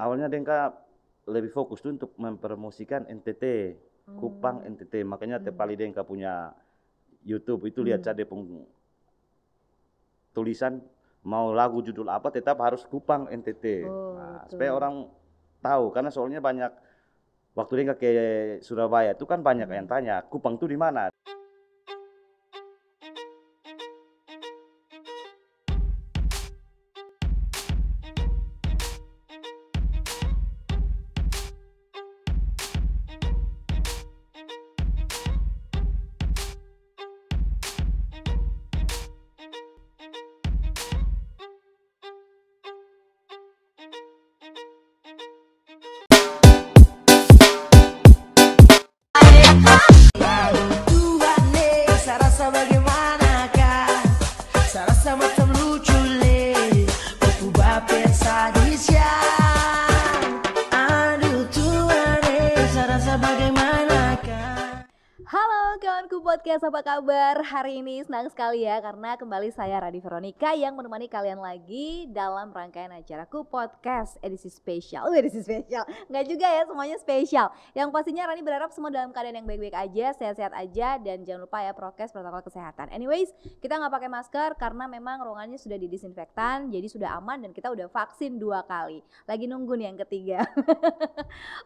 Awalnya Denka lebih fokus tuh untuk mempromosikan NTT, Kupang NTT. Makanya tiap kali Denka punya YouTube itu lihat saja tulisan mau lagu judul apa tetap harus Kupang NTT. Nah, supaya orang tahu karena soalnya banyak waktu Denka ke Surabaya itu kan banyak yang tanya Kupang itu di mana. Podcast, apa kabar? Hari ini senang sekali ya karena kembali saya Radi Veronica yang menemani kalian lagi dalam rangkaian acaraku podcast edisi spesial. Edisi spesial, nggak juga ya, semuanya spesial. Yang pastinya Rani berharap semua dalam keadaan yang baik-baik aja, sehat-sehat aja, dan jangan lupa ya prokes protokol kesehatan. Anyways, kita nggak pakai masker karena memang ruangannya sudah didisinfektan, jadi sudah aman dan kita udah vaksin 2 kali. Lagi nunggu nih yang ketiga.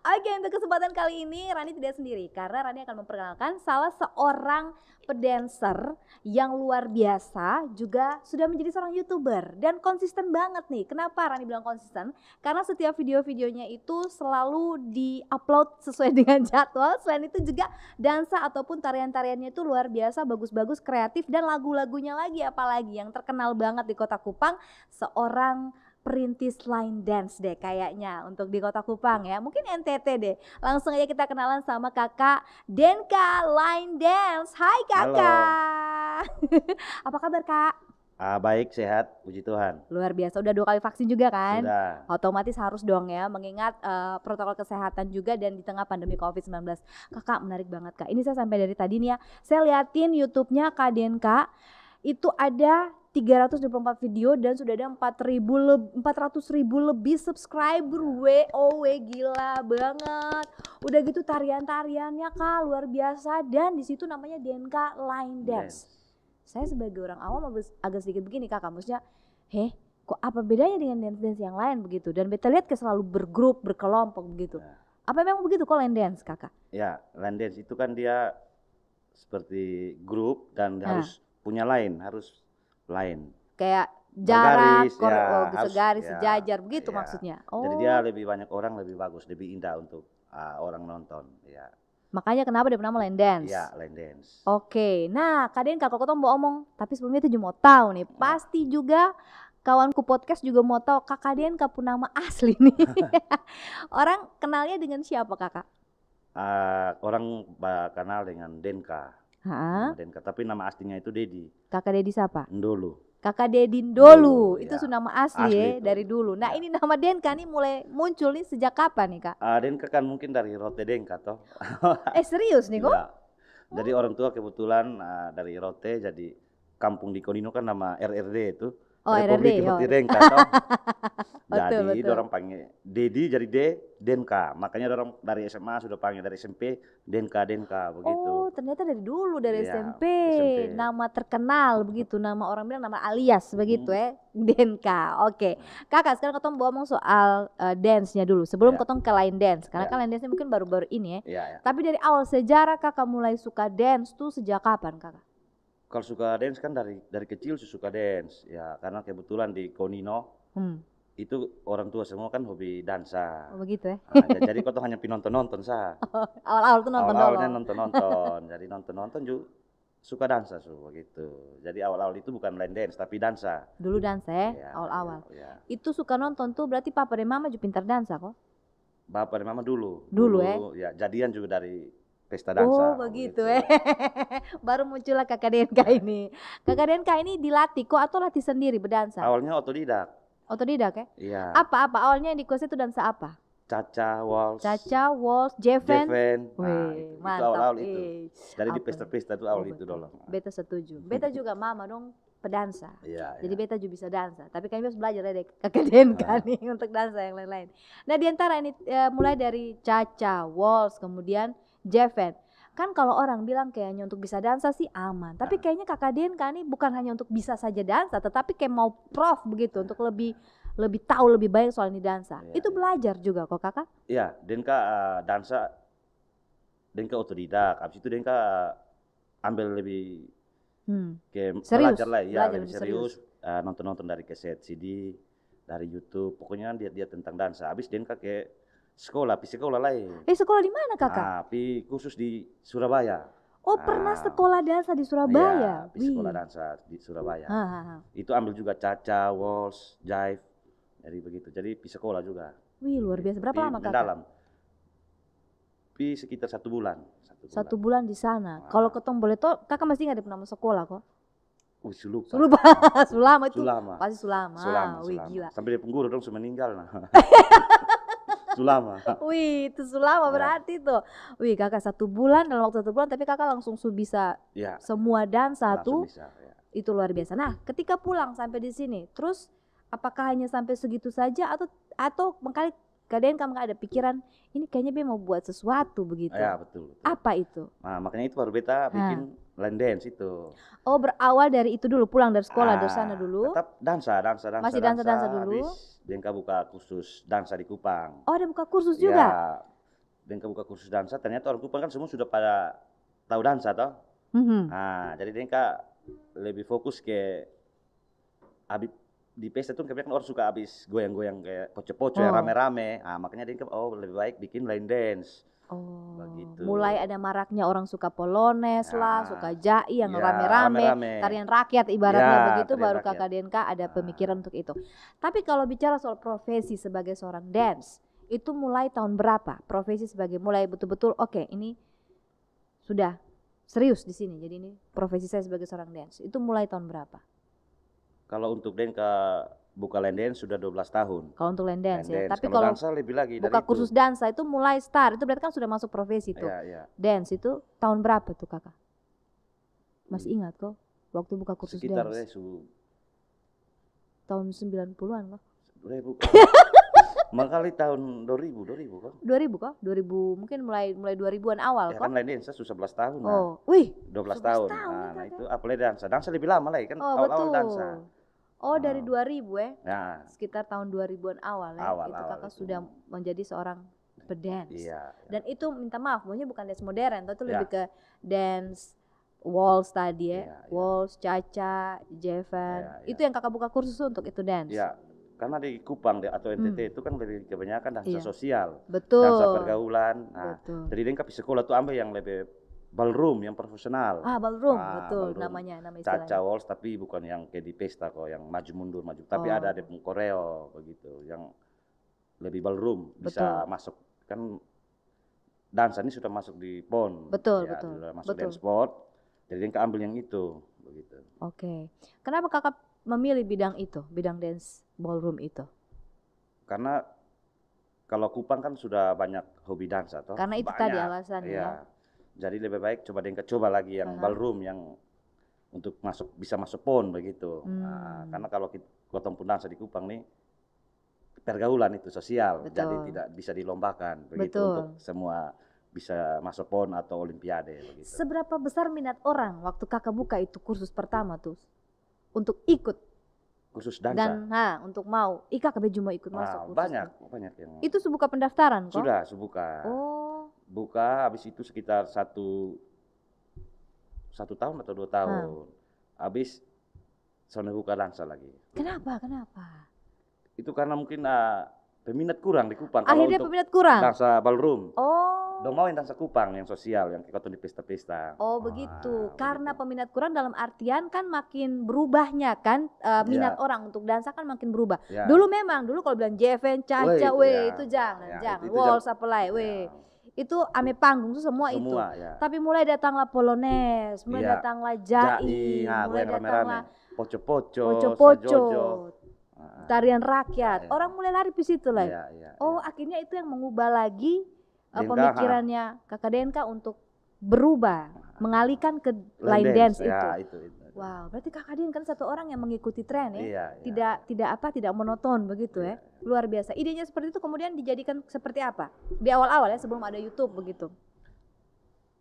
Oke, untuk kesempatan kali ini Rani tidak sendiri karena Rani akan memperkenalkan salah seorang pedancer yang luar biasa, juga sudah menjadi seorang YouTuber dan konsisten banget nih. Kenapa Rani bilang konsisten? Karena setiap video-videonya itu selalu di-upload sesuai dengan jadwal. Selain itu juga dansa ataupun tarian-tariannya itu luar biasa, bagus-bagus, kreatif, dan lagu-lagunya lagi apalagi yang terkenal banget di Kota Kupang, seorang perintis line dance deh kayaknya untuk di Kota Kupang ya, mungkin NTT deh. Langsung aja kita kenalan sama kakak Denka Line Dance. Hai kakak. Apa kabar kak? Baik, sehat, puji Tuhan. Luar biasa, udah 2 kali vaksin juga kan? Sudah. Otomatis harus dong ya, mengingat protokol kesehatan juga dan di tengah pandemi COVID-19. Kakak menarik banget kak, ini saya sampai dari tadi nih ya, saya liatin YouTube-nya Kak Denka, itu ada 324 video dan sudah ada 400.000 lebih subscriber. Gila banget. Udah gitu tarian-tariannya kak luar biasa dan di situ namanya Denka Line Dance. Saya sebagai orang awam agak sedikit begini kakak, maksudnya kok apa bedanya dengan dance-dance yang lain begitu, dan beta lihat selalu bergrup, berkelompok begitu. Apa memang begitu kok line dance kakak? Ya, line dance itu kan dia seperti grup dan harus punya line, harus lain. Kayak jarak, segaris, sejajar begitu maksudnya. Jadi dia lebih banyak orang, lebih bagus, lebih indah untuk orang nonton. Ya. Makanya kenapa dia bernama line dance? Ya, line dance. Oke, nah Kak Denka mau omong, tapi sebelumnya itu mau tahu nih, pasti juga kawanku podcast juga mau tahu Kakak Denka pun nama asli nih. Orang kenalnya dengan siapa kakak? Orang kenal dengan Denka. Denka, tapi nama aslinya itu Dedi. Kakak Dedi siapa? Ndolo. Kakak Dedi Ndolo, itu sudah nama asli ya dari dulu. Nah ini nama Denka nih mulai muncul nih sejak kapan nih kak? Denka kan mungkin dari Rote Denka toh. Serius nih kok? Ya. Jadi orang tua kebetulan dari Rote, jadi kampung di Konino kan nama RRD itu. Republik Rote Denka toh. Jadi orang panggil Dedi jadi Denka. Makanya orang dari SMA sudah panggil, dari SMP Denka begitu. Oh, ternyata dari dulu dari SMP. Nama terkenal begitu, nama orang bilang nama alias begitu Denka. Oke. Kakak sekarang ketemu ngomong soal dance-nya dulu sebelum ketemu ke line dance. Karena kan line dance mungkin baru-baru ini ya. Tapi dari awal sejarah kakak mulai suka dance tuh sejak kapan kakak? Kalau suka dance kan dari kecil suka dance ya, karena kebetulan di Konino itu orang tua semua kan hobi dansa. Oh begitu ya. Jadi kau tuh hanya nonton sah. Awal-awal tuh nonton. Awalnya nonton. Jadi nonton juga suka dansa begitu. Jadi awal-awal itu bukan line dance tapi dansa. Dulu dansa ya, awal-awal. Ya. Itu suka nonton tuh berarti papa dan mama juga pintar dansa kok? Papa dan mama dulu ya. Jadian juga dari pesta dansa. Oh begitu Baru muncullah kakak Denka ini. Kakak Denka ini dilatih kok atau latih sendiri berdansa? Awalnya otodidak ya? Iya. Apa awalnya yang dikuasai itu dansa apa? Caca, waltz, Jeven. Wih, mantap. Itu awal-awal itu. Dari di pesta-pesta itu awal itu dulu. Beta setuju. Beta juga mama dong pedansa. Iya, Jadi iya. beta juga bisa dansa, tapi kayaknya harus belajar dari kakak Denka Ah. nih untuk dansa yang lain-lain. Nah di antara ini mulai dari Cha-cha, waltz, kemudian Jeven. Kan kalau orang bilang kayaknya untuk bisa dansa sih aman, tapi kayaknya kakak Denka nih bukan hanya untuk bisa saja dansa, tetapi kayak mau prof begitu untuk lebih tahu lebih baik soal ini dansa. Iya, Itu iya. belajar juga kok kakak? Iya, Denka dansa, Denka otodidak. Habis itu Denka ambil lebih kayak Serius, belajar lah, ya belajar lebih lebih serius. Nonton-nonton dari kaset CD, dari YouTube. Pokoknya dia tentang dansa. Habis Denka ke sekolah, pi sekolah lain. Sekolah di mana kakak? Pi khusus di Surabaya. Oh pernah sekolah dansa di Iya, Surabaya? pi sekolah dansa di Surabaya. Ha. Itu ambil juga Cha-cha, waltz, jive. Jadi begitu. Jadi pi sekolah juga. Wih luar biasa. Berapa lama kakak? Mendalam. Pi sekitar 1 bulan. 1 bulan di sana. Kalau ketemu boleh toh, kakak masih ingat nama sekolah kok? Sulupa. Sulama itu. Sulama. Pasti Sulama. Wih gila. Sampai dia pengguru dong sudah meninggal nah. Sulama. Wih itu Sulama berarti tuh. Wih kakak 1 bulan, dalam waktu 1 bulan tapi kakak langsung bisa semua dansa tuh. Bisa, ya. Itu luar biasa. Nah ketika pulang sampai di sini, terus apakah hanya sampai segitu saja atau makanya kadang kamu ada pikiran ini kayaknya dia mau buat sesuatu begitu? Ya betul. Apa itu? Nah makanya itu baru beta bikin line dance itu. Oh berawal dari itu dulu, pulang dari sekolah dari sana dulu? Tetap dansa. Masih dansa dulu? Habis Denka buka kursus dansa di Kupang. Oh ada buka kursus juga? Ya, Denka buka kursus dansa, ternyata orang Kupang kan semua sudah pada tahu dansa toh. Nah jadi Denka lebih fokus ke habis di pesta tuh kebanyakan orang suka habis goyang-goyang kayak poco-poco yang rame-rame. Makanya Denka lebih baik bikin line dance. Begitu. Mulai ada maraknya orang suka polones lah, suka jai yang rame-rame, tarian rakyat ibaratnya begitu, baru kakak Denka ada pemikiran untuk itu. Tapi kalau bicara soal profesi sebagai seorang dance, itu mulai tahun berapa? Profesi sebagai mulai betul-betul oke, ini sudah serius di sini. Jadi ini profesi saya sebagai seorang dance. Itu mulai tahun berapa? Kalau untuk Denka buka line dance sudah 12 tahun. Kalau untuk line dance ya. Tapi kalau kalau dansa lebih lagi buka dari kursus dansa itu mulai start, itu berarti kan sudah masuk profesi tuh. Iya. Dance itu tahun berapa tuh kakak? Masih ingat kok waktu buka kursus sekitar dance? Tahun 90-an kok. Makali tahun 2000 kok. 2000 kok? 2000 mungkin mulai 2000-an awal kok. Kan line dance sudah 11 tahun. Wih, 12 tahun. Nah, itu apalagi dansa. Dansa lebih lama lagi kan awal-awal dansa. Dari 2000 ya. Sekitar tahun 2000-an awal ya. Itu kakak sudah menjadi seorang pedance. Iya. Dan itu minta maaf, maksudnya bukan dance modern, itu lebih ke dance waltz tadi ya. Waltz, Cha-cha, Jeven. Itu yang kakak buka kursus untuk itu dance. Iya. Karena di Kupang atau NTT itu kan lebih kebanyakan dansa sosial. Betul. Dansa pergaulan. Nah, jadi Denka di sekolah tuh ambil yang lebih ballroom yang profesional. Ballroom, betul namanya istilahnya. Cha-cha waltz tapi bukan yang kayak di pesta kok, yang maju mundur tapi ada koreo begitu, yang lebih ballroom bisa masuk kan dansa ini sudah masuk di PON. Betul. Sudah masuk dance sport. Jadi Denka ambil yang itu begitu. Oke. Kenapa kakak memilih bidang itu, bidang dance ballroom itu? Karena kalau Kupang kan sudah banyak hobi dansa toh. Karena itu tadi alasannya. Iya. Jadi lebih baik Denka coba lagi yang ballroom yang untuk bisa masuk PON begitu. Nah, karena kalau gotong pun dansa di Kupang nih pergaulan itu sosial, jadi tidak bisa dilombakan begitu untuk semua bisa masuk PON atau olimpiade begitu. Seberapa besar minat orang waktu kakak buka itu kursus pertama tuh untuk ikut kursus dansa? Dan untuk mau, kakak cuma ikut masuk kursus. Banyak yang. Itu subuka pendaftaran kok? Sudah, subuka. Buka, habis itu sekitar satu tahun atau 2 tahun. Habis soalnya buka dansa lagi. Kenapa? Itu karena mungkin peminat kurang di Kupang. Akhirnya peminat kurang? Dansa ballroom. Dong mau yang dansa Kupang, yang sosial, yang kita di pesta-pesta. Begitu. Karena peminat kurang dalam artian kan makin berubahnya kan minat orang untuk dansa kan makin berubah. Dulu kalau bilang Jeven, Cha-cha, itu jangan. Waltz apalagi, itu ame panggung tuh semua itu. Tapi mulai datanglah polones, mulai datanglah jai, mulai datanglah poco-poco, tarian rakyat. Orang mulai lari ke situ lah. Akhirnya itu yang mengubah lagi pemikirannya kakak Denka untuk berubah, mengalihkan ke line dance itu. gitu. Wow, berarti Kakak Dian kan satu orang yang mengikuti tren ya. Iya, Tidak monoton begitu Iya. ya. Luar biasa. Idenya seperti itu kemudian dijadikan seperti apa? Di awal-awal ya sebelum ada YouTube begitu.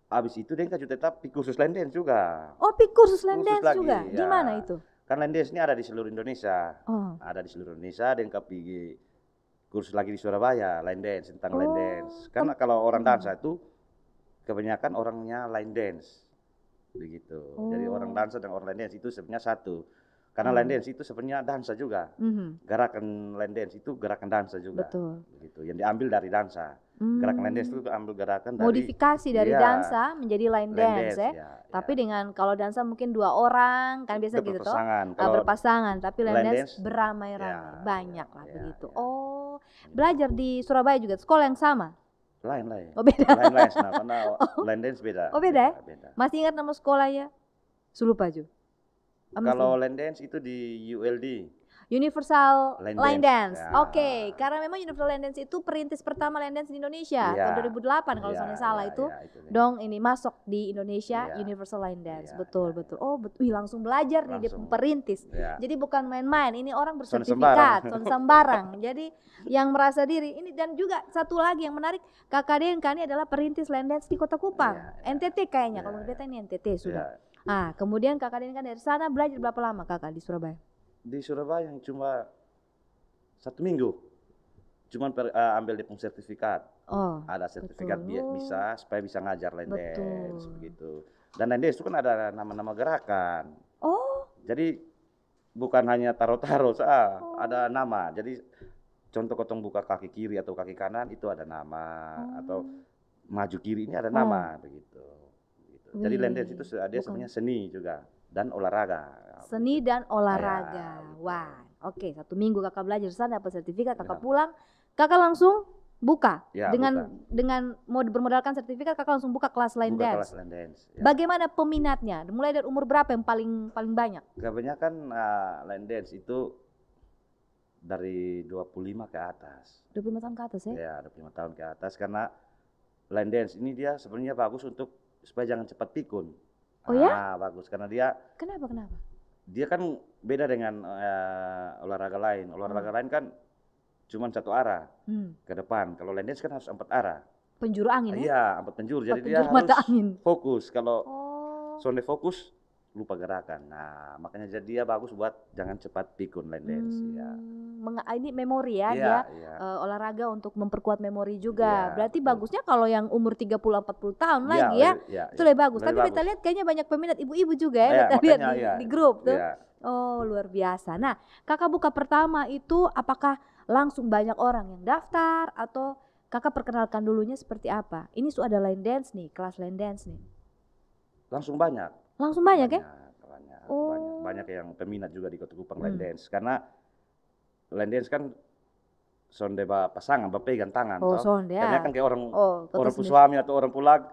Habis itu dia juga tetap kursus line dance juga. Oh, kursus line Kursus dance lagi, juga. ya. Gimana itu? Kan line dance ini ada di seluruh Indonesia. Oh. Ada di seluruh Indonesia dan pergi kursus lagi di Surabaya line dance tentang line dance. Karena kalau orang dansa itu kebanyakan orangnya line dance. Begitu. Jadi orang dansa dan orang line dance itu sebenarnya satu. Karena line dance itu sebenarnya dansa juga. Gerakan line dance itu gerakan dansa juga. Betul. Begitu. Yang diambil dari dansa. Gerakan line dance itu ambil gerakan dari modifikasi dari dansa menjadi line dance ya. Tapi dengan kalau dansa mungkin 2 orang kan biasa gitu toh. Berpasangan, tapi line dance beramai-ramai. Banyak lah begitu. Oh, belajar di Surabaya juga sekolah yang sama? Lain. Oh, beda. Lain karena line dance beda. Oh, beda ya? Beda. Masih ingat nama sekolahnya? Sulupa Ju. Kalau line dance itu di ULD. Universal Line Dance. Ya. Oke, karena memang Universal Line Dance itu perintis pertama line dance di Indonesia tahun 2008 kalau saya salah itu. Dong ini masuk di Indonesia Universal Line Dance. Betul. Oh, wih, langsung belajar nih dia perintis. Jadi bukan main-main, ini orang bersertifikat, sembarang. Jadi yang merasa diri ini, dan juga satu lagi yang menarik, Kakak Dian ini adalah perintis line dance di Kota Kupang. NTT kayaknya, kalau kita ini NTT sudah. Ah, kemudian Kakak Dian kan dari sana belajar berapa lama Kakak di Surabaya? Di Surabaya yang cuma 1 minggu, cuman ambil dia sertifikat. Ada sertifikat bisa supaya bisa ngajar line dance begitu. Dan line dance itu kan ada nama-nama gerakan. Jadi bukan hanya taro-taro, ada nama. Jadi contoh kotong buka kaki kiri atau kaki kanan itu ada nama, atau maju kiri ini ada nama begitu. Jadi line dance itu dia sebenarnya seni juga dan olahraga. Seni dan olahraga. Wah, oke. 1 minggu Kakak belajar sana, dapat sertifikat, Kakak pulang, Kakak langsung buka dengan bermodalkan sertifikat, Kakak langsung buka kelas line dance. Kelas line dance. Bagaimana peminatnya? Mulai dari umur berapa yang paling banyak? Kebanyakan line dance itu dari 25 ke atas. 25 tahun ke atas ya? Ya, 25 tahun ke atas, karena line dance ini dia sebenarnya bagus untuk supaya jangan cepat pikun. Oh ya? Bagus karena dia. Kenapa? Dia kan beda dengan olahraga lain. Olahraga lain kan cuma 1 arah ke depan. Kalau line dance kan harus 4 arah. Penjuru angin ya? Iya, 4 penjuru. Jadi dia harus fokus. Kalau sonde fokus, lupa gerakan. Nah, makanya jadi dia bagus buat jangan cepat pikun line dance. Ini memori ya, dia olahraga untuk memperkuat memori juga. Berarti bagusnya kalau yang umur 30-40 tahun lagi ya, itu lebih bagus. Tapi kita lihat kayaknya banyak peminat ibu-ibu juga ya, kita lihat di grup tuh. Oh, luar biasa. Nah, Kakak buka pertama itu apakah langsung banyak orang yang daftar atau Kakak perkenalkan dulunya seperti apa? Ini sudah ada line dance nih, kelas line dance nih. Langsung banyak. Langsung banyak ya? Banyak yang peminat juga di Kota Kupang line dance, karena line dance kan sonde pasangan, pegang tangan. Sonde ya. Karena kan kayak orang suami atau orang pulang,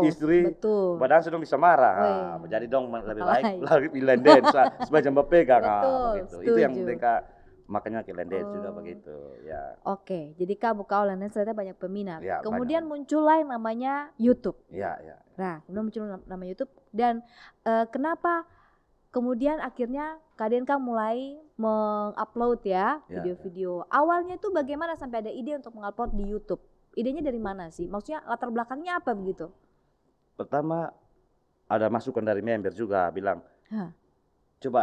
istri, badan sedang bisa marah. Jadi dong lebih baik lagi line dance supaya jangan berpegang. Begitu. Itu yang mereka makanya ke line dance juga begitu. Ya. Oke, jadi Kak buka line dance ternyata banyak peminat. Kemudian muncullah yang namanya YouTube. Nah, kemudian muncul nama YouTube, dan kenapa kemudian akhirnya Kak Dian mulai mengupload video-video. Awalnya itu bagaimana sampai ada ide untuk mengupload di YouTube? Idenya dari mana sih? Maksudnya latar belakangnya apa begitu? Pertama ada masukan dari member juga bilang, coba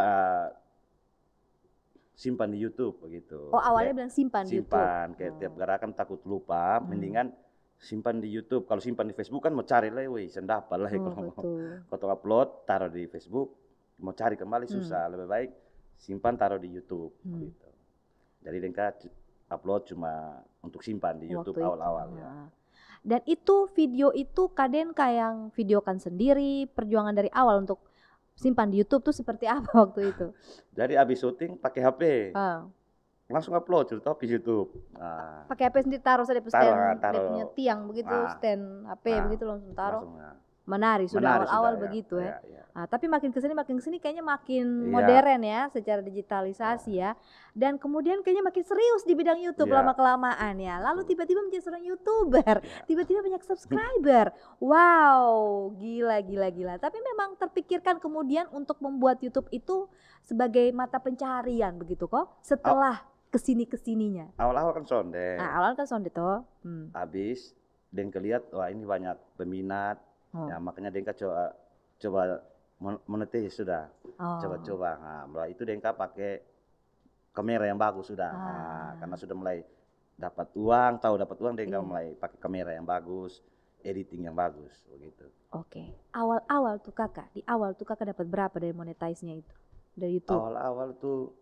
simpan di YouTube begitu. Awalnya bilang simpan di YouTube. Kayak tiap gerakan takut lupa, mendingan simpan di YouTube. Kalau simpan di Facebook kan mau cari lah, sendapal lah. Kalau upload taruh di Facebook, mau cari kembali susah. Lebih baik simpan taruh di YouTube gitu. Jadi mereka upload cuma untuk simpan di YouTube awal-awal ya. Dan itu video itu Kak Dian yang videokan sendiri, perjuangan dari awal untuk simpan di YouTube tuh seperti apa waktu itu? Jadi abis syuting pakai HP. Langsung upload di YouTube. Pakai HP sendiri taruh saja stand, dia punya tiang begitu, stand HP begitu langsung taruh. Menari sudah awal-awal begitu ya. Tapi makin kesini kayaknya makin modern ya secara digitalisasi ya. Dan kemudian kayaknya makin serius di bidang YouTube lama-kelamaan ya. Lalu tiba-tiba menjadi seorang YouTuber, tiba-tiba banyak subscriber. Wow, gila. Tapi memang terpikirkan kemudian untuk membuat YouTube itu sebagai mata pencaharian begitu kok setelah kesininya. Awal-awal kan sonde. Awal kan sonde toh. Habis Denka lihat wah ini banyak peminat. Ya makanya Denka coba monetis sudah. Coba-coba. Nah, mulai itu Denka pakai kamera yang bagus sudah. Karena sudah mulai dapat uang, Denka mulai pakai kamera yang bagus, editing yang bagus begitu. Oke. Awal-awal tuh Kakak dapat berapa dari monetize-nya itu? Dari YouTube? Awal-awal tuh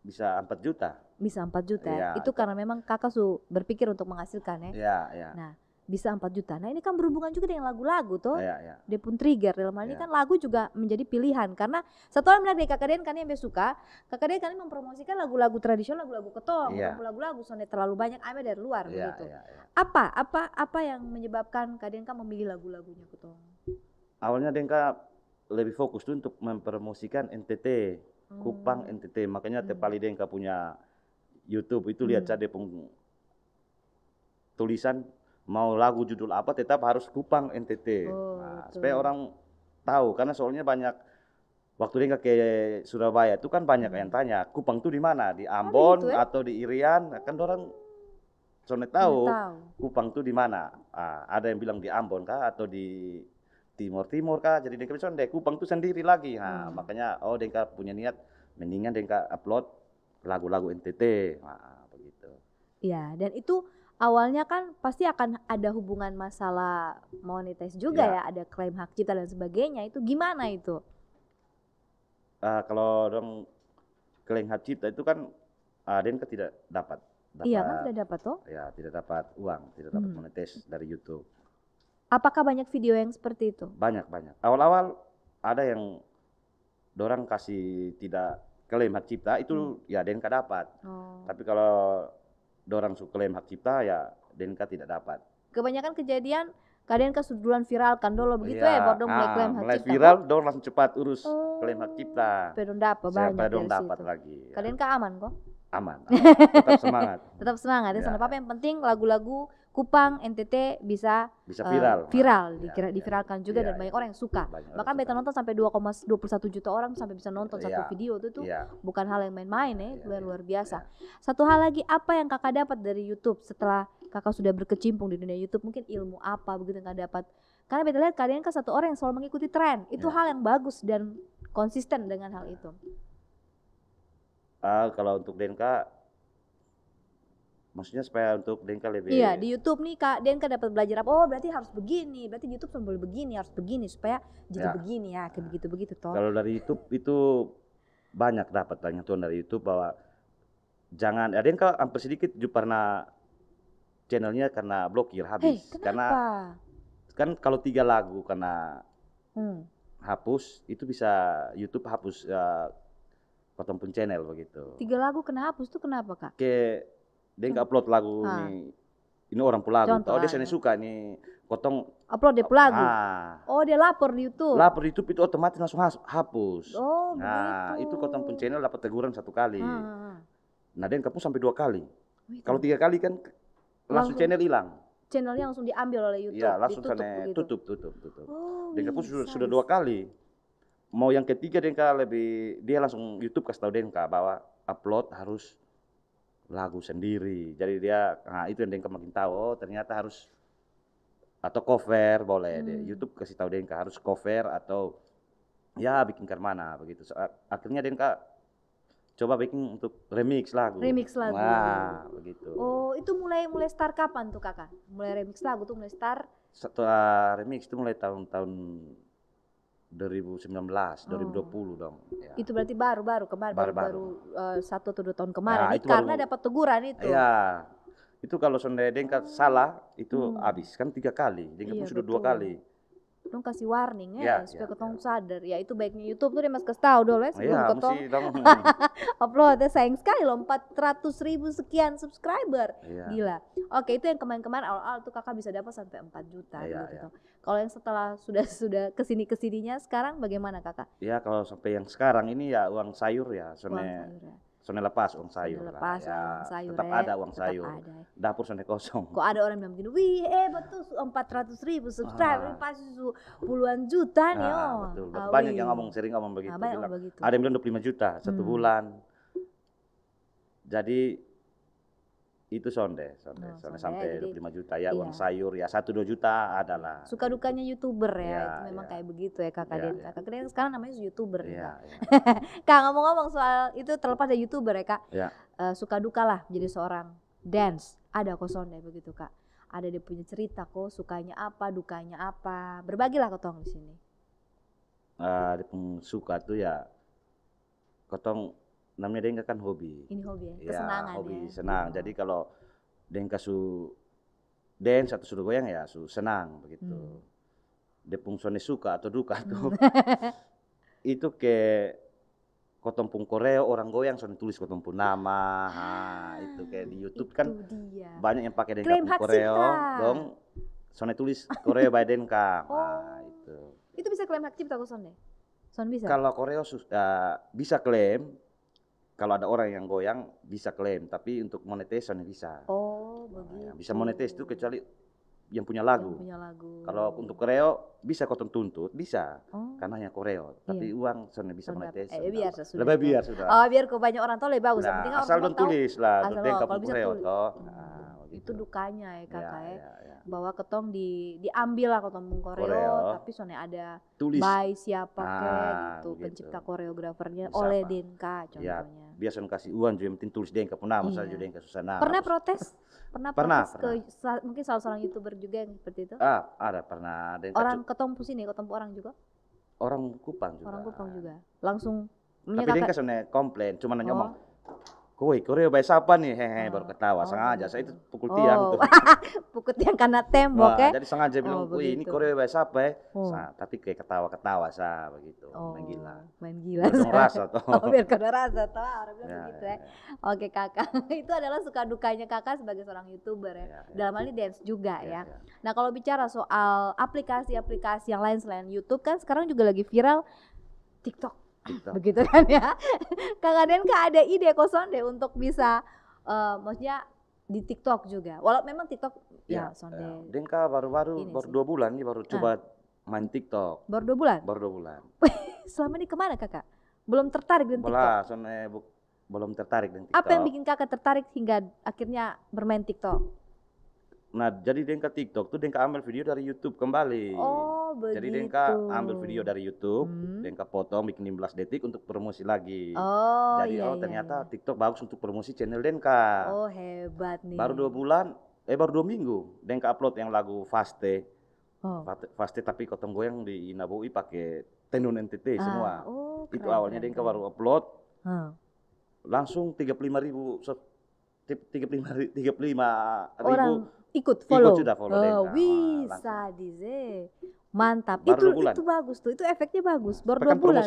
bisa 4 juta. Bisa 4 juta ya? Itu karena memang Kakak berpikir untuk menghasilkan ya? Iya. Nah, bisa 4 juta. Nah, ini kan berhubungan juga dengan lagu-lagu toh. Dia pun trigger dalam hal ini kan lagu juga menjadi pilihan karena satu orang bilang dari Kakak Den kan yang dia suka, Kakak Den kan mempromosikan lagu-lagu tradisional, lagu-lagu ketong, lagu-lagu sonde terlalu banyak ambil dari luar begitu. Apa yang menyebabkan Kak Den kan memilih lagu-lagunya ketong? Awalnya Denka lebih fokus tuh untuk mempromosikan NTT, Kupang NTT. Makanya tiap kali Denka punya YouTube itu lihat saja tulisan mau lagu judul apa tetap harus Kupang NTT. Supaya orang tahu karena soalnya banyak waktu Denka ke Surabaya itu kan banyak yang tanya Kupang itu di mana? Di Ambon gitu, atau di Irian? Kan orang soalnya tahu Kupang itu di mana. Ada yang bilang di Ambon kah atau di Timur kah? Jadi Denka bisa Kupang itu sendiri lagi. Makanya Denka punya niat mendingan Denka upload lagu-lagu NTT. Begitu. Iya, dan itu awalnya kan pasti akan ada hubungan masalah monetize juga ya, ada klaim hak cipta dan sebagainya. Itu gimana itu? Kalau dong klaim hak cipta itu kan Denka tidak dapat. Iya kan tidak dapat toh? Ya, tidak dapat uang, tidak dapat monetize dari YouTube. Apakah banyak video yang seperti itu? Banyak. Awal-awal ada yang dorang kasih tidak klaim hak cipta itu ya Denka dapat. Tapi kalau dorang klaim hak cipta ya Denka tidak dapat. Kebanyakan kejadian Kak Denka duluan viralkan dulu begitu ya, baru mulai klaim hak mulai cipta. Viral dorang langsung cepat urus klaim hak cipta. Pedon dapat banyak dari dapat situ. lagi. Kak Denka aman kok? Aman. Tetap semangat. Tetap semangat ya. Apa yang penting lagu-lagu Kupang NTT bisa viral. Diviralkan juga dan banyak orang yang suka. Bahkan beta nonton sampai 2,21 juta orang sampai bisa nonton satu video itu tuh bukan hal yang main-main ya, luar biasa. Satu hal lagi, apa yang Kakak dapat dari YouTube setelah Kakak sudah berkecimpung di dunia YouTube? Mungkin ilmu apa begitu yang Kakak dapat? Karena beta lihat kalian kan satu orang yang selalu mengikuti tren. Itu hal yang bagus dan konsisten dengan hal itu. Kalau untuk Denka maksudnya supaya untuk Denka lebih di YouTube nih Kak Denka dapat belajar apa? Berarti harus begini, berarti YouTube boleh begini, harus begini supaya jadi begini ya, kayak begitu toh. Kalau dari YouTube itu banyak tuan dari YouTube bahwa jangan Denka hampir sedikit juga pernah channelnya karena blokir habis. Karena kan kalau 3 lagu karena hapus itu bisa YouTube hapus potong pun channel begitu. 3 lagu kena hapus tuh kenapa Kak? Denka upload lagu ini orang pelagu. Dia sini suka nih potong upload dia pelagu. Dia lapor di YouTube. Lapor di YouTube itu otomatis langsung hapus. Begitu. Itu potong pun channel dapat teguran 1 kali. Nah Denka pun sampai 2 kali. Kalau 3 kali kan langsung channel hilang. Channelnya langsung diambil oleh YouTube. Iya, langsung tutup. Denka pun sudah 2 kali. Mau yang ketiga Denka dia langsung YouTube kasih tahu Denka bahwa upload harus lagu sendiri. Jadi dia itu yang Denka makin tahu ternyata harus atau cover boleh deh. YouTube kasih tahu Denka harus cover atau ya bikin mana begitu. Akhirnya Denka coba bikin untuk remix lagu. Nah, begitu. Itu mulai start kapan tuh Kakak? Mulai remix lagu tuh mulai start? Setelah remix itu mulai tahun 2019, 2020 dong. Ya. Itu berarti baru kemarin, baru 1 atau 2 tahun kemarin. Itu karena dapat teguran itu. Iya. Itu kalau sonde Denka salah itu habis kan 3 kali. Denka pun sudah 2 kali. dong kasih warning Ya, supaya ya, ketong ya. sadar. Ya itu baiknya YouTube tuh dia mas kasih tahu dulu ya sebelum Iya, ketong mesti dong. upload. Sayang sekali loh 400.000 sekian subscriber. Iya, Gila. Oke, itu yang kemarin-kemarin awal-awal tuh kakak bisa dapat sampai 4 juta iya, dulu iya. gitu. Kalau yang setelah sudah kesininya sekarang bagaimana kakak? Ya kalau sampai yang sekarang ini ya uang sayur ya, Uang sayur ya. sone lepas uang Sudah sayur lah lepas ya. uang sayur Tetap ya. ada uang Tetap sayur. ada. Dapur sone kosong. Kok ada orang bilang begini, wih betul 400.000 subscriber Ah. pasti puluhan juta nih Betul. Ah, Banyak wih. yang sering ngomong begitu. Banyak Bilang, yang begitu. ada yang bilang 25 juta satu bulan. Jadi itu sonde sampai jadi 25 juta ya, iya. uang sayur ya 1-2 juta adalah. Suka dukanya YouTuber ya, Iya, itu memang iya. kayak begitu ya kakak Iya, Den. iya. Kakak Den sekarang namanya YouTuber nih Iya, Kak. iya. Kak ngomong-ngomong soal itu terlepas dari YouTuber ya Kak. Iya. Suka duka lah jadi seorang dance. Ada kok sonde begitu Kak. Ada dia punya cerita kok, sukanya apa, dukanya apa. Berbagilah ketong di sini. Dia pun suka tuh ya, kotong namanya dia kan hobi. Ini hobi ya, Ya, kesenangan hobi ya. senang. Jadi kalau dia su dance atau suruh goyang ya senang begitu. Dia pun suka atau duka tuh. Itu ke kotong pun koreo orang goyang tulis kotong pun nama. Itu kayak di YouTube kan dia. banyak yang pakai Klaim Denka pun hak koreo cipta. dong. tulis koreo by Denka. Itu. Itu bisa klaim hak cipta kok sonde? Son bisa? Kalau koreo bisa klaim. Kalau ada orang yang goyang bisa klaim, tapi untuk monetization bisa. Oh, begitu. Bisa monetize itu kecuali yang punya lagu. Yang punya lagu. Kalau untuk koreo bisa kau tuntut, bisa. Karena hanya koreo, tapi uang soalnya bisa monetize. Biar sudah. Lebih biar sudah. Oh, biar kok banyak orang tahu lebih bagus. Nah, penting asal dong tulis lah, asal Denka kalau pun bisa koreo tulis. toh. Itu dukanya ya kakak ya. Ya. Bahwa ketong diambil lah ketong koreo, tapi soalnya ada tulis by siapa kayak gitu, begitu. Pencipta koreografernya Bisa oleh apa? Denka contohnya. Ya, biasa kasih uang juga yang penting tulis Denka pun nama saja Denka Susana. Pernah protes? Pernah. Mungkin salah seorang YouTuber juga yang seperti itu? Ada pernah. Denka orang ketong sini, ketong orang juga? Orang Kupang juga. Orang Kupang juga. Langsung tapi Denka soalnya komplain, cuma nanya ngomong, koreo bayar siapa nih? Baru ketawa, sengaja. Saya itu pukul tiang tuh. Pukul tiang karena tembok ya? Jadi sengaja bilang, ini koreo bayar siapa ya? Tapi kayak ketawa-ketawa begitu, main gila. Main gila. Biar rasa toh. Biar kena rasa toh, orang bilang begitu ya. Oke kakak, itu adalah suka dukanya kakak sebagai seorang YouTuber ya. Dalam hal ini dance juga ya. Nah kalau bicara soal aplikasi-aplikasi yang lain selain YouTube kan sekarang juga lagi viral TikTok. Begitu kan ya. Kakak Denka ada ide kosong deh untuk bisa maksudnya di TikTok juga. Walau memang TikTok ya sonde. Denka baru 2 bulan nih baru coba main TikTok. Baru 2 bulan? Baru 2 bulan. Selama ini kemana kakak? Belum tertarik dengan TikTok? Belum tertarik dengan TikTok. Apa yang bikin kakak tertarik hingga akhirnya bermain TikTok? Nah jadi Denka TikTok tuh Denka ambil video dari YouTube kembali. Oh begitu. Jadi Denka ambil video dari YouTube, Denka potong bikin 15 detik untuk promosi lagi. Jadi ternyata TikTok bagus untuk promosi channel Denka. Oh hebat nih. Baru 2 bulan, baru 2 minggu Denka upload yang lagu Faste. Faste tapi kotong goyang di Inabui pakai tenun NTT semua. Itu awalnya Denka baru upload. Langsung 35.000 orang ikut follow Denka. Bisa mantap. Itu bagus tuh, itu efeknya bagus. Baru 2 bulan.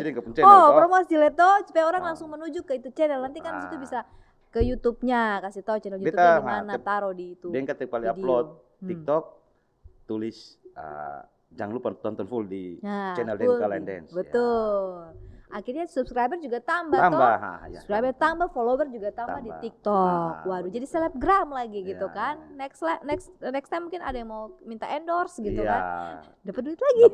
Promosi leto supaya orang langsung menuju ke itu channel. Nanti kan situ bisa ke YouTube-nya, kasih tahu channel YouTube-nya di mana, taruh di itu. Denka tiap kali upload TikTok tulis jangan lupa tonton full di channel Denka Line Dance. Betul. Akhirnya subscriber juga tambah subscriber tambah, follower juga tambah di TikTok. Waduh, jadi selebgram lagi gitu kan. Next time mungkin ada yang mau minta endorse gitu kan. Dapat duit lagi.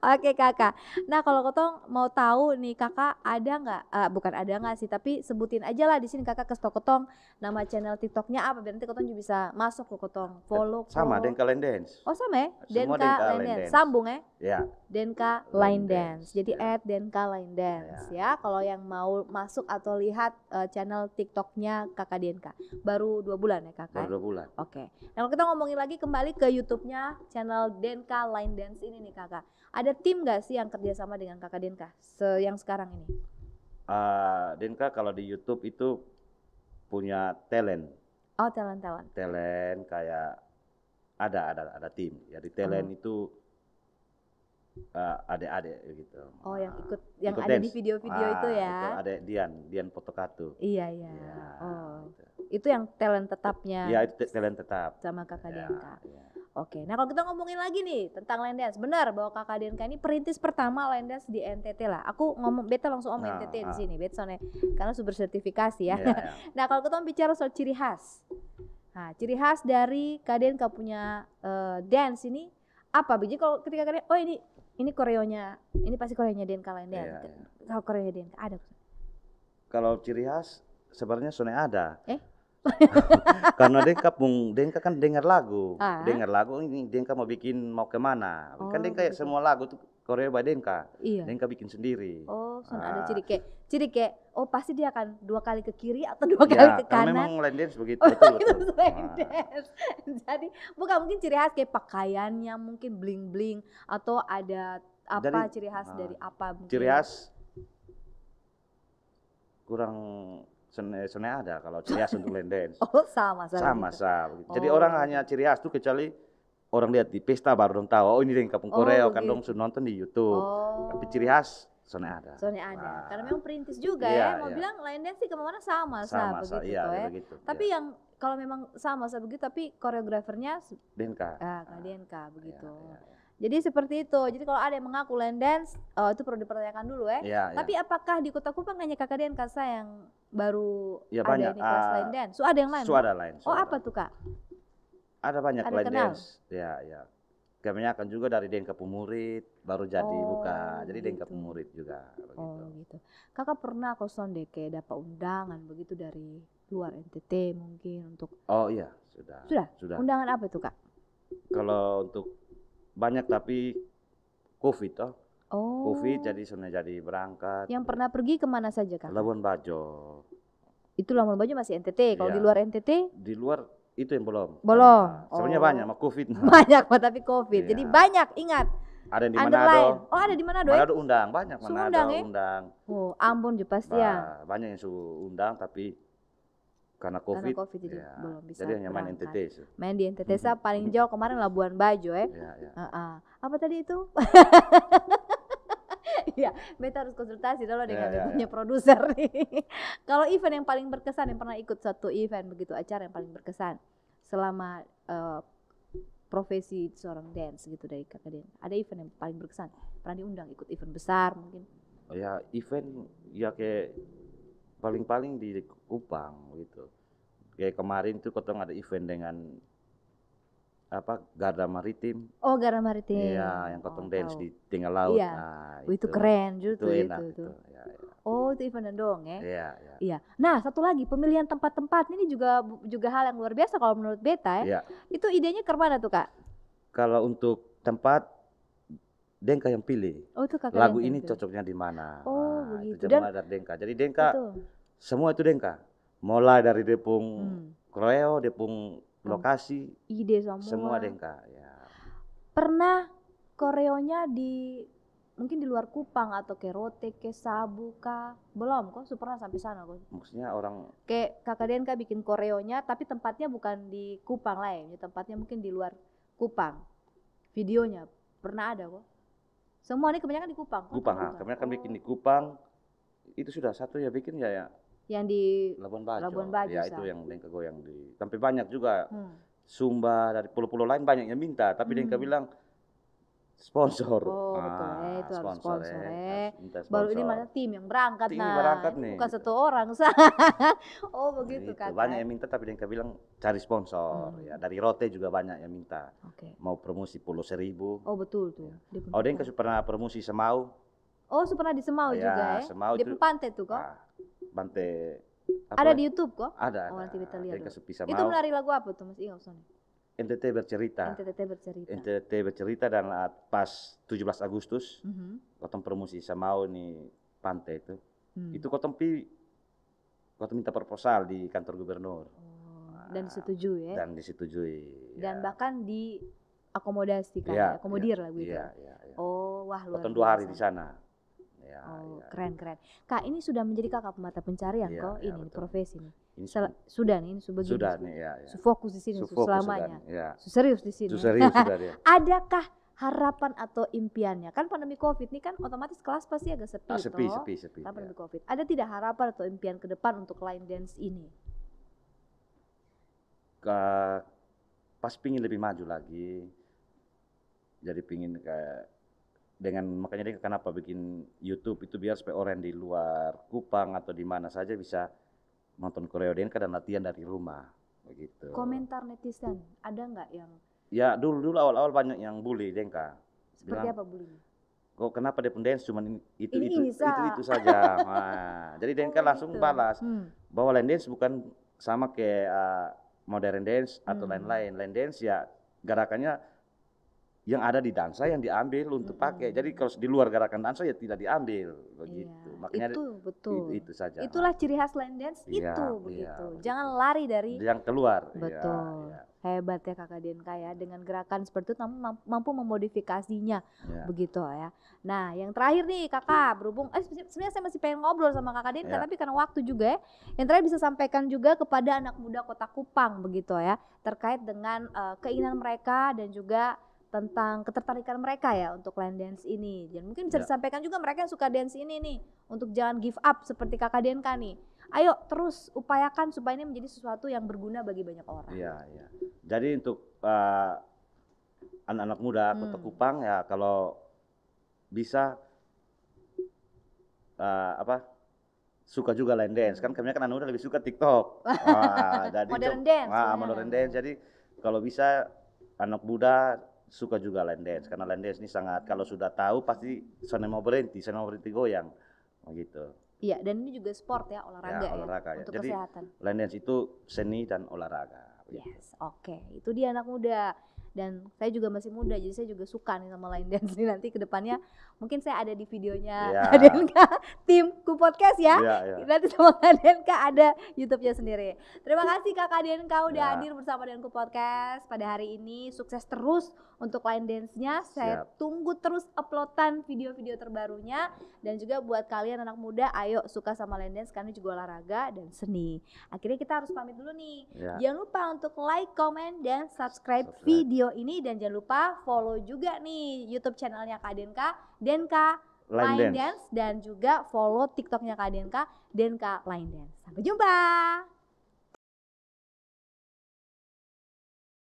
Oke kakak. Nah kalau kotong mau tahu nih kakak ada nggak? Bukan ada nggak sih, tapi sebutin aja lah di sini kakak ke kotong nama channel TikToknya apa biar nanti kotong juga bisa masuk ke kotong follow. Sama Denka Line Dance. Oh sama ya? Denka Line Dance. Sambung ya? Ya. Denka Line Dance. Jadi Denka Line Dance ya. Kalau yang mau masuk atau lihat channel TikToknya kakak Denka. Baru 2 bulan ya kakak? Baru 2 bulan. Oke. Nah kalau kita ngomongin lagi kembali ke YouTube-nya channel Denka Line Dance ini nih kakak. Ada tim gak sih yang kerjasama dengan kakak Denka yang sekarang ini? Denka kalau di YouTube itu punya talent. Oh talent. Talent kayak ada tim. Jadi talent itu adik-adik gitu. Oh, yang yang ikut ada di dance. video-video itu ya. Itu adik Dian Potokatu. Iya. Ya, Oh. gitu. Itu yang talent tetapnya. Iya, itu talent tetap. Sama Kakak Ya, Denka. ya. Oke, nah kalau kita ngomongin lagi nih tentang line dance, benar bahwa Kakak Denka ini perintis pertama line dance di NTT lah. Aku ngomong beta langsung NTT di sini, beta soalnya karena super sertifikasi ya. Ya. Nah kalau kita bicara soal ciri khas, nah ciri khas dari Kak Denka punya dance ini apa? Jadi kalau ketika kalian, oh ini koreonya, ini pasti koreonya Denka line dance. Ya. Kalau koreonya Denka ada? Kalau ciri khas sebenarnya sebenarnya ada. Karena Denka kan dengar lagu ini Denka mau kemana. Kan Denka ya semua lagu tuh koreo by Denka. Iya. Denka bikin sendiri. Oh, ada ciri kayak oh pasti dia akan 2 kali ke kiri atau 2 kali ke kanan. Memang line dance begitu. Betul. Line dance. Jadi bukan mungkin ciri khas kayak pakaiannya mungkin bling-bling atau ada apa ciri khas dari apa mungkin. Ciri khas kurang sebenarnya ada kalau ciri khas untuk line dance. Oh, sama. Gitu. Jadi orang hanya ciri khas tuh kecuali orang lihat di pesta baru dong tahu. Oh ini Denka pun koreo kan dong sudah nonton di YouTube. Tapi ciri khas soalnya ada. Karena memang perintis juga ya. Mau bilang line dance sih kemana sama begitu ya. Begitu, tapi yang kalau memang sama begitu tapi koreografernya Denka. Kak Denka begitu. Jadi seperti itu. Jadi kalau ada yang mengaku line dance, itu perlu dipertanyakan dulu ya. Tapi apakah di Kota Kupang hanya Kakak Denka yang baru ada banyak. ini kelas line dance? Ada yang lain? Ada lain. Apa tuh Kak? Ada banyak line dance. Ya. Kebanyakan juga dari Denka Pemurid baru jadi buka. Jadi Denka Pemurid juga. Gitu. Kakak pernah kosonde kayak dapat undangan begitu dari luar NTT mungkin untuk? Oh iya, sudah. Undangan apa tuh Kak? Kalau untuk banyak tapi COVID toh. COVID jadi berangkat. Yang pernah pergi kemana saja Kak? Labuan Bajo. Itu Labuan Bajo masih NTT. Kalau di luar NTT? Di luar itu yang belum. Sebenarnya banyak sama COVID. Banyak tapi COVID. Jadi banyak ingat. Ada di Manado. Ada di Manado. Manado undang banyak undang. Oh, Ambon juga pasti ya. Banyak yang undang tapi karena COVID jadi belum bisa. Jadi hanya main NTT. Main di NTT paling jauh kemarin Labuan Bajo ya. Apa tadi itu? Ya, beta harus konsultasi dulu dengan punya produser nih. Kalau event yang paling berkesan yang pernah ikut satu event begitu acara yang paling berkesan selama profesi seorang dance gitu dari Kakak Den. Ada event yang paling berkesan? Pernah diundang ikut event besar mungkin? Oh ya, event ya kayak paling-paling di Kupang gitu. Kayak kemarin tuh kotong ada event dengan Garda Maritim. Oh, Garda Maritim. Iya, yang kotong dance di tengah laut. Iya. Itu keren juga itu. Enak, itu. Ya. Oh, itu event dong ya? Iya. Nah, satu lagi pemilihan tempat-tempat ini juga hal yang luar biasa kalau menurut beta ya. Itu idenya ke mana tuh Kak? Kalau untuk tempat Denka yang pilih. Oh, itu Kakak lagu ini cocoknya di mana? Oh, begitu. Itu dari Denka. Jadi Denka semua itu Denka. Mulai dari Depung koreo, Depung lokasi, ide semua Denka ya. Pernah koreonya mungkin di luar Kupang atau ke Rote, ke Sabu kah? Belum kok, pernah sampai sana kok. Maksudnya orang kayak Kakak Denka bikin koreonya tapi tempatnya bukan di Kupang lain, tempatnya mungkin di luar Kupang. Videonya pernah ada kok. Semua ini kebanyakan di Kupang. Kebanyakan bikin di Kupang. Itu sudah satu ya bikin ya. Yang di Labuan Bajo. Ya itu yang Denka goyang di. Sampai banyak juga Sumba dari pulau-pulau lain banyak yang minta, tapi Denka bilang sponsor. Oh betul itu harus sponsor Baru ini mana tim yang berangkat nih. Bukan satu orang. Oh begitu kan. Banyak yang minta tapi Denka bilang cari sponsor. Ya dari Rote juga banyak yang minta. Mau promosi Pulau Seribu. Oh betul tuh. Oh Denka pernah promosi Semau. Oh pernah di Semau juga ya. Semau di pantai tuh kok. Pantai ada di YouTube kok? Ada. Nanti kita lihat. Itu menari lagu apa tuh Mas Ingat Sony? NTT bercerita dan pas 17 Agustus kotong promosi Semau nih pantai itu. Itu kotong minta proposal di kantor gubernur. Dan disetujui ya? Dan disetujui. Dan bahkan diakomodasikan, akomodir lagu itu. Iya. Oh wah luar biasa. Kotong 2 hari di sana. Keren. Kak ini sudah menjadi kakak mata pencarian kok ini betul. Profesi nih. Sudah nih begini. Sudah nih ya. Fokus di sini selamanya. Serius di sini. Serius sudah dia. Adakah harapan atau impiannya? Kan pandemi Covid ini kan otomatis kelas pasti agak sepi Sepi, toh. sepi. Karena pandemi Covid. Ada tidak harapan atau impian ke depan untuk line dance ini? Pas pingin lebih maju lagi, jadi pingin kayak makanya dia kenapa bikin YouTube itu biar supaya orang di luar Kupang atau di mana saja bisa nonton koreo Denka dan latihan dari rumah begitu. Komentar netizen ada nggak yang? Ya dulu awal-awal banyak yang bully Denka. Seperti apa bullying? Kok kenapa dia pun dance cuman Ini itu saja. Nah, jadi Denka langsung gitu. balas bahwa line dance bukan sama kayak modern dance atau lain-lain. Line dance ya gerakannya yang ada di dansa yang diambil untuk pakai. Jadi kalau di luar gerakan dansa ya tidak diambil begitu. Iya, Makanya itu betul. Itu saja. Itulah ciri khas line dance Iya, itu iya, begitu. begitu. Jangan lari dari yang keluar. betul. Iya. Hebat ya Kakak Denka ya, dengan gerakan seperti itu mampu memodifikasinya begitu ya. Nah yang terakhir nih Kakak, berhubung sebenarnya saya masih pengen ngobrol sama Kakak Denka tapi karena waktu juga ya, yang terakhir bisa sampaikan juga kepada anak muda Kota Kupang begitu ya, terkait dengan keinginan mereka dan juga tentang ketertarikan mereka ya untuk line dance ini. Dan mungkin bisa disampaikan juga mereka yang suka dance ini nih, untuk jangan give up seperti Kakak Denka nih. Ayo terus upayakan supaya ini menjadi sesuatu yang berguna bagi banyak orang. Iya. Jadi untuk anak-anak muda Kota Kupang ya kalau bisa suka juga line dance. Kan kebanyakan anak muda lebih suka TikTok. Jadi modern dance. Modern dance. Jadi kalau bisa anak muda suka juga line dance karena line dance ini sangat kalau sudah tahu pasti sana mau berhenti goyang begitu. Iya, dan ini juga sport ya, olahraga ya untuk jadi, kesehatan. Line dance itu seni dan olahraga. Yes, oke. Itu dia anak muda. Dan saya juga masih muda, jadi saya juga suka nih sama line dance ini. Nanti kedepannya mungkin saya ada di videonya Kak Denka, tim Ku Podcast ya. Nanti sama Kak Denka ada YouTube-nya sendiri. Terima kasih Kakak Denka udah hadir bersama dengan Ku Podcast pada hari ini. Sukses terus untuk line dance-nya. Saya tunggu terus uploadan video-video terbarunya. Dan juga buat kalian anak muda, ayo suka sama line dance karena juga olahraga dan seni. Akhirnya kita harus pamit dulu nih. Jangan lupa untuk like, comment, dan subscribe video ini. Dan jangan lupa follow juga nih YouTube channelnya Kak Denka Line Dance. Dan juga follow TikToknya Kak Denka Line Dance. Sampai jumpa.